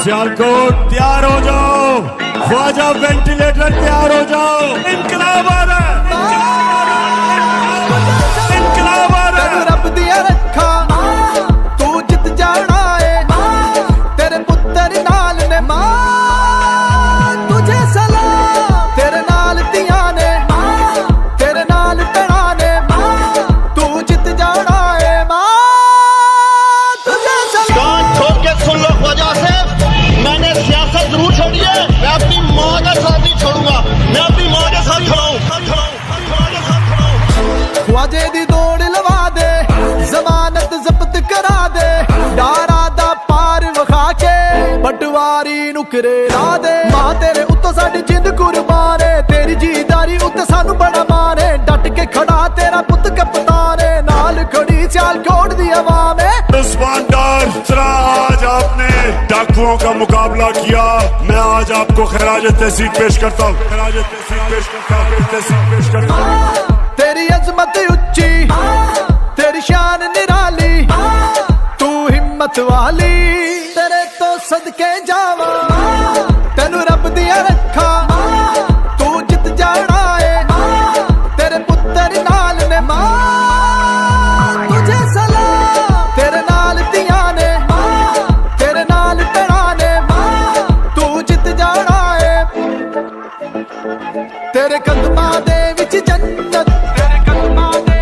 सियालकोट तैयार हो जाओ, ख्वाजा वेंटिलेटर तैयार हो जाओ। इनकलाब आ रहा है, इनकलाब आ रहा है। रब दिया रखा तू जित जाना है, तेरे पुत्र नाल ने मां तुझे सलाम, तेरे नाल दिया ने तेरे नाल भैणा ने, तू जित जाना है मां तुझे सलाम। ठोक के सुन लो ख्वाजा से, मैंने सियासत जरूर छोड़ी है, मैं अपनी माँ का साथ नहीं छोड़ूंगा, मैं अपनी माँ के साथ खड़ा हूँ। ख्वाजे दी दौड़ लवा दे, जमानत जब्त करा दे, डारा दा पार विखा के पटवारी नुकरे ला दे। मां तेरे उत्तों साडी जिंद कुर्बान है, तेरी जीदारी उत्ते सानू बड़ा मान है। डट के खड़ा तेरा पुत कप्तान है, नाल खड़ी सियालकोट दी आवाम है। उस्मान डार जरा आज आपने डाकुओं का मुकाबला किया, मैं आज आपको खराज तहसीन पेश करता हूँ, खराज तहसीन पेश करता हूँ, तहसीन पेश करता हूँ। तेरी अजमत उच्ची, तेरी शान निराली, तू हिम्मत वाली, तेरे तो सदके जावा, तेनू रब दिया रखा तू जित जाना है, तेरे पुत्र नाल ने मां तुझे सलाम, तेरे नाल दिया ने तेरे नाल भैणा ने, तू जित जाना है। तेरे कदमां दे विच जन्नत, तेरे कदमां दे